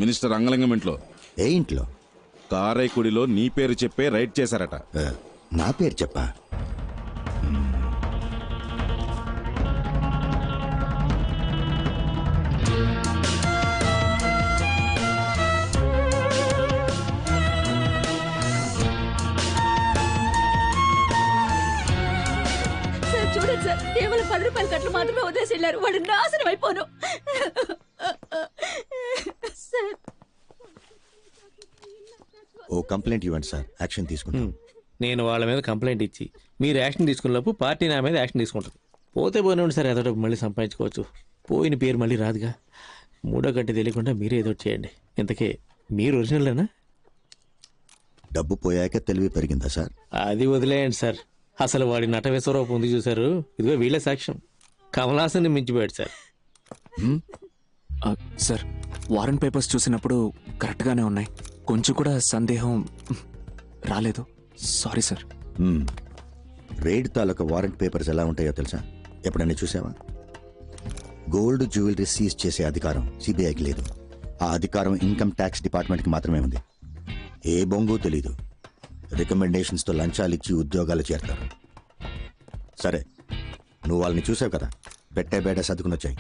Minister అంగలింగం ఇంట్లో. ఏ ఇంట్లో? కారైకుడిలో నీ పేరు చెప్పే రైడ్ చేశారట. నా పేరు చెప్పా? చూడండి సార్, కేవలం 10 రూపాయల కట్లు మాత్రమే వదిలేసి వెళ్ళారు. వాడు నాశనం అయిపోను. ఓ కంప్లైంట్ ఇవ్వండి సార్, యాక్షన్ తీసుకుంటాం. నేను వాళ్ళ మీద కంప్లైంట్ ఇచ్చి మీరు యాక్షన్ తీసుకున్నప్పుడు పార్టీ నా మీద యాక్షన్ తీసుకుంటుంది. పోతే పోయినండి సార్, ఏదో మళ్ళీ సంపాదించుకోవచ్చు. పోయిన పేరు మళ్ళీ రాదుగా. మూడో గంట తెలియకుండా మీరే ఏదో చేయండి. ఇంతకే మీరు ఒరిజినల్లేనా? డబ్బు పోయాక తెలివి పెరిగిందా సార్? అది వదిలేయండి సార్. అసలు వాడి నటవేశ్వరరావు ఉంది చూసారు, ఇదిగో వీళ్ళే సాక్ష్యం. కమలాసన్ని మించిపోయాడు సార్. సార్, వారెంట్ పేపర్స్ చూసినప్పుడు కరెక్ట్గానే ఉన్నాయి. కొంచెం కూడా సందేహం రాలేదు. Sorry sir. రైడ్ తాలూకా వారెంట్ పేపర్స్ ఎలా ఉంటాయో తెలుసా? ఎప్పుడైనా చూసావా? గోల్డ్ జ్యువెలరీ సీజ్ చేసే అధికారం సిబిఐకి లేదు. ఆ అధికారం ఇన్కమ్ ట్యాక్స్ డిపార్ట్మెంట్కి మాత్రమే ఉంది. ఏ బొంగు తెలీదు. రికమెండేషన్స్తో లంచాలు ఇచ్చి ఉద్యోగాలు చేరతారు. సరే, నువ్వు వాళ్ళని చూసావు కదా, పెట్టే బేట సర్దుకుని వచ్చాయి.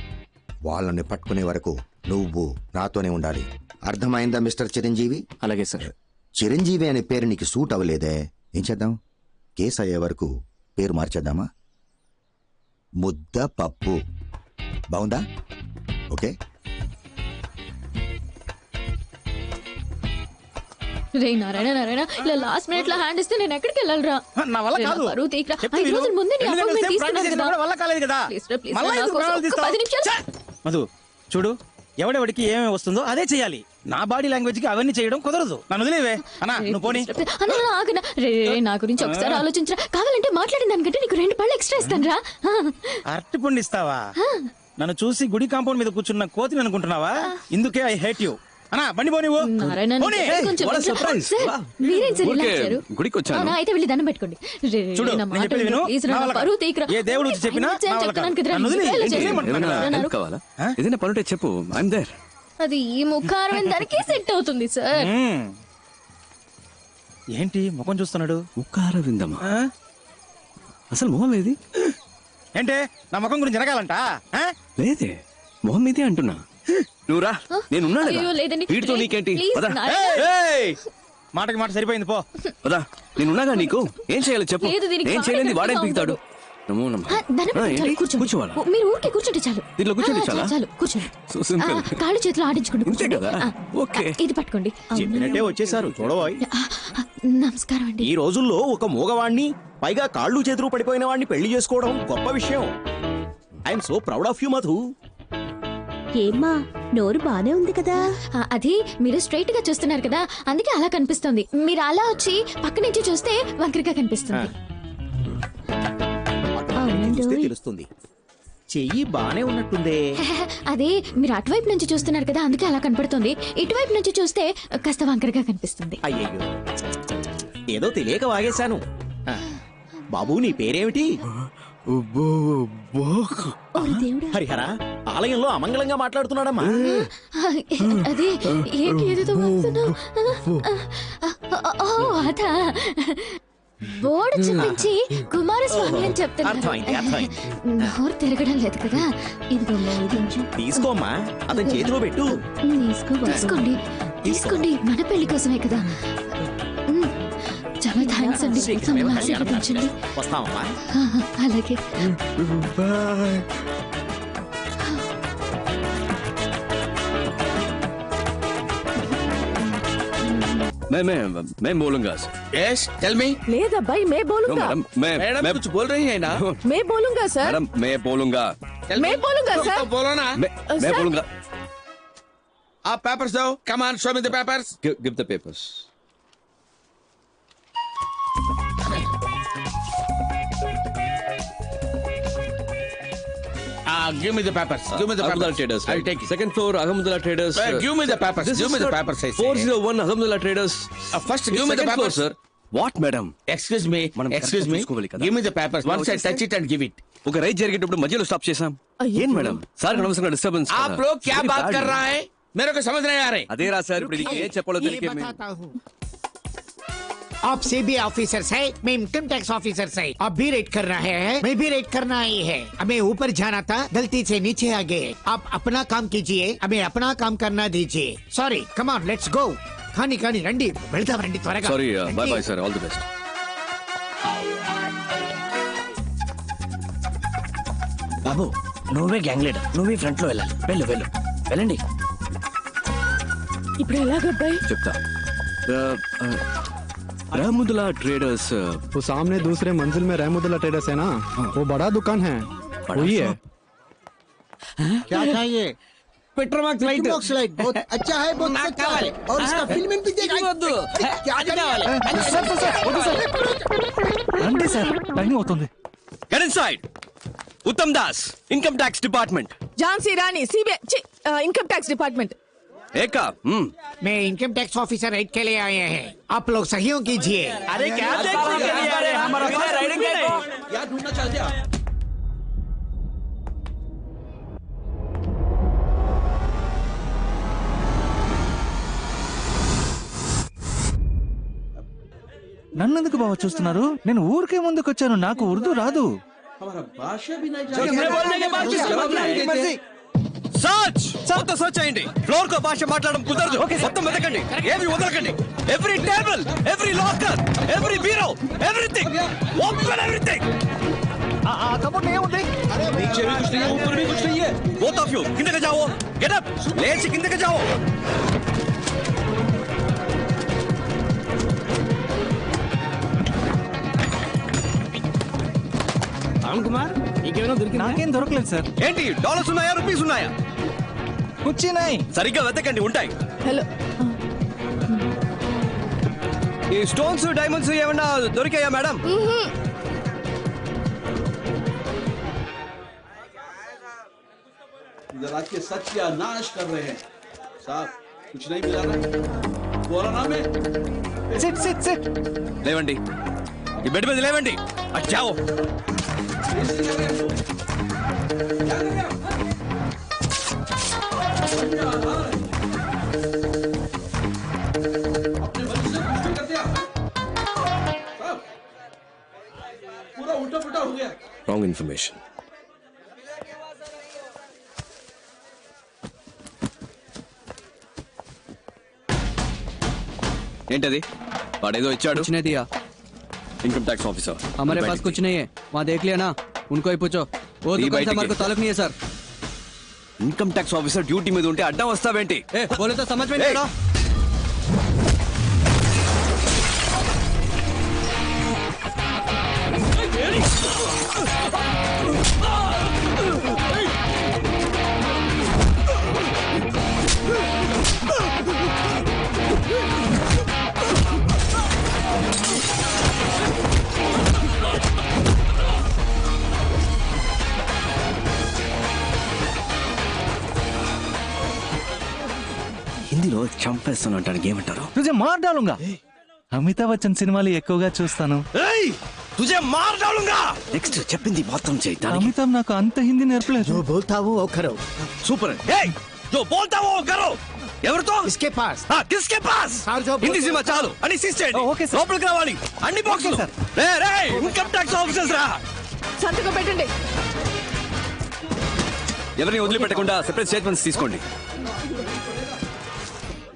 వాళ్ళని పట్టుకునే వరకు నువ్వు నాతోనే ఉండాలి. అర్థమైందా మిస్టర్ చిరంజీవి? అలాగే సార్. చిరంజీవి అనే పేరు నీకు సూట్ అవ్వలేదే, ఏం చేద్దాం? కేసు అయ్యే వరకు పేరు మార్చేద్దామా? ముద్ద పప్పు. బాగుందా? ఓకే. రే నారాయణ నారాయణ, ఇలా లాస్ట్ మినిట్ లో హ్యాండ్ ఇస్తే నేను ఎక్కడికి వెళ్ళాలరా? నా వల్ల కాదు. 5 రోజుల ముందే నీ అపాయింట్మెంట్ తీసుకున్నాను కదా. వల్ల కాలేదు కదా. ప్లీజ్ నా కోసం ఒక్క 10 నిమిషాలు. మధు చూడు, ఎవడెవడికి ఏమేమి వస్తుందో అదే చెయ్యాలి. నా బాడీ లాంగ్వేజ్ కి అవన్నీ చేయడం కుదరదు. నన్ను వదిలేవే అన్నా, నువ్వు పోనీ. ఆగనా రే, నా గురించి ఒకసారి ఆలోచించరా. కావాలంటే మాట్లాడిన దానికంటే నీకు 2 పళ్ళు ఎక్స్ట్రా ఇస్తాను రా. అరటి పండు ఇస్తావా? నన్ను చూసి గుడి కాంపౌండ్ మీద కూర్చున్న కోతిని అనుకుంటున్నావా? ఇందుకే ఐ హేట్ యూ. అన్నా బండి పోనీ. గుడికి వచ్చాను. అయితే వెళ్ళి దండం పెట్టుకోండి. చూడు, ఏ దేవుడు చెప్పినా ఏదైనా పనుంటే చెప్పు, ఐఎమ్ దేర్. అది ఈ ముఖారం దానికి సెట్ అవుతుంది సార్. ఏంటి ముఖం చూస్తున్నాడు? ముఖార విందమా? అసలు మొహం ఏది? ఏంటే నా ముఖం గురించి జరగాలంట? లేదే, మొహం ఇదే అంటున్నా. నువ్వురా, నేనున్నాను. వీటితో నీకేంటి? మాటకి మాట సరిపోయింది, పో. పదా, నేనున్నాగా. నీకు ఏం చేయాలి చెప్పు. ఏం చేయలేదు, వాడేం పీకుతాడు. కూర్చోవాలి. మీరు ఊరికే కూర్చుంటే చాలు. దీంట్లో కూర్చోండి. చాలు కూర్చోండి. కాళ్ళు చేతులు ఆడించుకోండి. ఇది పట్టుకోండి. చెప్పినట్టే వచ్చేసారు. చూడబోయ్, నమస్కారం అండి. ఈ రోజుల్లో ఒక మూగవాణ్ణి, పైగా కాళ్ళు చేతులు పడిపోయిన వాడిని పెళ్లి చేసుకోవడం గొప్ప విషయం. I'm so proud of you Madhu. ఏమ్మా, నోరు బానే ఉంది కదా? అది మీరు స్ట్రైట్ గా చూస్తున్నారు కదా, అందుకే అలా కనిపిస్తుంది. మీరు అలా వచ్చి పక్క నుంచి చూస్తే వంకరగా కనిపిస్తుంది. తెలుస్తుంది. చెయ్యి బానే ఉన్నట్టుందే. అదే మీరు అటువైపు నుంచి చూస్తున్నారు కదా, అందుకే అలా కనపడుతుంది. ఇటువైపు నుంచి చూస్తే కాస్త వంకరగా కనిపిస్తుంది. అయ్యయ్యో, ఏదో తెలియక వాగేశాను. బాబు, నీ పేరేమిటి? హరిహర, ఆలయంలో అమంగళంగా మాట్లాడుతున్నాడమ్మా. అదే ఏదో అదా బోర్డు చూపించి కుమారస్వామి అని చెప్తున్నారు. నోరు తిరగడం లేదు కదా. ఇదిగో తీసుకోమ్మా, అతని చేతిలో పెట్టు. తీసుకోండి, మన పెళ్లి కోసమే కదా. చాలా థ్యాంక్స్ అండి. ఆశీర్వదించండి. వస్తామమ్మా. అలాగే. मैं बोलूंगा। Yes tell me. లేదబ్బాయి, मैं बोलूंगा। मैडम कुछ बोल रही है ना? मैं बोलूंगा सर। मैडम मैं बोलूंगा। मैं बोलूंगा सर। तो बोलो ना। मैं बोलूंगा। आप पेपर्स दो। Come on, show me the papers. Give the papers. Give me the papers. Give me the papers. Ahmedullah Traders. I'll take it. Second floor, Ahmedullah Traders. Give me the papers. Give me the papers. 401 Ahmedullah Traders. First, give me the papers, sir. What, madam? Excuse me. Excuse me. Give me the papers. Once I touch it and give it. ఒక right జరిగేటప్పుడు మధ్యలో stop చేశాం. ఏం madam, sir అనవసరంగా disturbance. आप लोग क्या बात कर रहा है? मेरे को समझ नहीं आ रहे. అదే రా సార్ ఇప్పుడు ఏ చెప్పాలో తెలియకే మేము बताता हूँ आप सीबीआई ऑफिसर है, मैं इनकम टैक्स ऑफिसर है. आप भी रेड कर रहे हैं, मैं भी रेड करना आई है. हमें ऊपर जाना था, गलती से नीचे आ गए. आप अपना काम कीजिए, हमें अपना काम करना दीजिए. Sorry, come on let's go. खानी खानी రండి వెళ్దాం రండి త్వరగా. సారీ రండి. Bye bye sir all the best. బాబు నువ్వే గ్యాంగ్ లీడర్, నువ్వే ఫ్రంట్ లో వెళ్ళాలి. వెళ్ళు వెళ్ళు వెళ్ళండి. ఇప్పుడు ఎలాగబ్బాయి? చెప్తా. रहमुदला ट्रेडर्स वो सामने दूसरे मंजिल में रहमुदला ट्रेडर्स है ना, वो बड़ा दुकान है, वही है. क्या चाहिए? పెట్రోమాక్స్ లైట్ लाइट बहुत अच्छा है, बहुत నాకు अच्छा కావాలి. है. और इसका फिल्म भी देखा. వద్దు. क्या అది కావాలి. రండి సార్ టైం అవుతుంది. Get inside. Uttam Das, income tax department. Jhansi Rani CBI income tax department. ఏకా मैं इनकम टैक्स ऑफिसर रेड के लिए आए हैं. आप लोग सहयोग कीजिए. अरे क्या देखने के लिए आ रहे हैं? हमारा पास राइडिंग नहीं. यार ढूंढना चलते हैं. నన్నెందుకు బావ చూస్తున్నారు? నేను ఊరికే ముందుకు వచ్చాను, నాకు ఉర్దూ రాదు. हमारा भाषा भी नहीं సర్చ్ మొత్తం సర్చ్ చేయండి. ఫ్లోర్ కో భాష మాట్లాడడం కుదరదు. మొత్తం వెతకండి, ఏవి వదలకండి. Every table, every locker, every bureau, everything open everything. नीचे भी कुछ नहीं है, ऊपर भी कुछ नहीं है. बोथ ऑफ यू किंदे जाओ. गेट अप, लेट से किंदे जाओ. రామ్ కుమార్ నీకేమైనా దొరికిందా? నాకేం దొరకలేదు సార్. ఏంటి డాలర్స్ ఉన్నాయా, రూపీస్ ఉన్నాయా? కూర్చున్నాయి. సరిగ్గా వెతకండి, ఉంటాయి. హలో ఈ స్టోన్స్ డైమండ్స్ ఏమన్నా దొరికాయా మేడం? जरा के सत्यानाश कर रहे हैं साहब. कुछ नहीं मिला ना, बोला ना मैं. SIT SIT SIT. లేవండి, ఈ బెడ్ మీద లేవండి. అచ్చాओ. अपने वजह से कुछ भी कर दिया साहब. पूरा उल्टा पुल्टा हो गया. Wrong information. ఏంటది? వాడేదో ఇచ్చాడు. कुछ नहीं दिया, ఇన్కమ్ ట్యాక్స్ ఆఫీసర్. हमारे पास कुछ नहीं है, वहाँ देख लिया ना, उनको ही पूछो. वो ये दुकान बैठ से हमारे के- को ताल्लुक नहीं है sir. Income tax officer duty మీద ఉంటే అడ్డం వస్తావేంటి? ए, बोले तो समझ में नहीं आ रहा. హిందీలో చంపేస్తాను అంటానికి ఏమంటారు? తుజే మార్ డాలుంగా. అమితాబ్ బచ్చన్ సినిమాలు ఎక్కువగా చూస్తాను. ఏయ్, తుజే మార్ డాలుంగా. నెక్స్ట్ చెప్పింది మాత్రం చేయడానికి. అమితాబ్ నాకు అంత హిందీ నేర్పలేదు. जो बोलता हूँ वो करो. సూపర్. ఏయ్, జో బోల్తా వో కరో. ఎవరితో? इसके पास. కిస్కే పాస్. సార్, జో హిందీ సినిమా చాలు అని సీజ్ చేయండి. Okay sir. లోపలికి రావాలి అన్ని బాక్సులు. Okay sir. రే రే, ఇన్కమ్ ట్యాక్స్ ఆఫీసర్స్ రా. సంతకం పెట్టండి. ఎవరిని వదిలిపెట్టకుండా సెపరేట్ స్టేట్మెంట్స్ తీసుకోండి.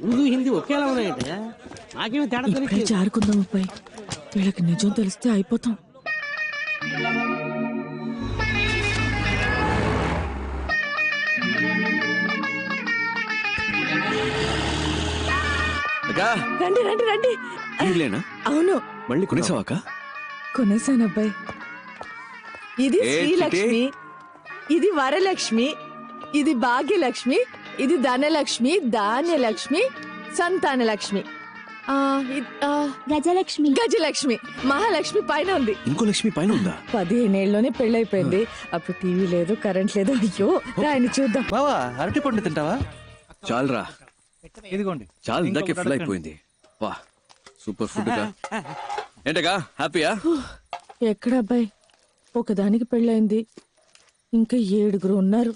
ఉర్దూ హిందీ ఒకేలా ఉన్నాయంటే నాకేమో తేడా ఇప్పుడే జారుకుందాం అబ్బాయి, వీళ్ళకి నిజం తెలిస్తే అయిపోతాం. అక్కా, రండి రండి రండి. ఇవ్వలేనా? అవును మళ్ళీ కొనేసావాక? కొనేసాను అబ్బాయి. ఇది ఏ శ్రీలక్ష్మి, ఇది వరలక్ష్మి, ఇది భాగ్యలక్ష్మి, ఇది ధనలక్ష్మి, ధాన్యలక్ష్మి, సంతానలక్ష్మి, గజలక్ష్మి. గజలక్ష్మి, మహాలక్ష్మి పైన ఉంది. ఇంకో లక్ష్మి పైన ఉందా? 15 ఏళ్ళలోనే పెళ్ళైపోయింది. అప్పుడు టీవీ లేదు, కరెంట్ లేదు. అయ్యో రాయని చూద్దాం. బావా అరటి పండు తింటావా? చాలరా, ఇదిగోండి. చాలు. ఇందాకే ఇంకొకటి ఫుల్ అడగండి. అయిపోయింది. వా, సూపర్ ఫుడ్ గా. ఏంటగా హ్యాపీయా? ఎక్కడ అబ్బాయి, ఒకదానికి పెళ్ళైంది, ఇంకా 7 ఉన్నారు.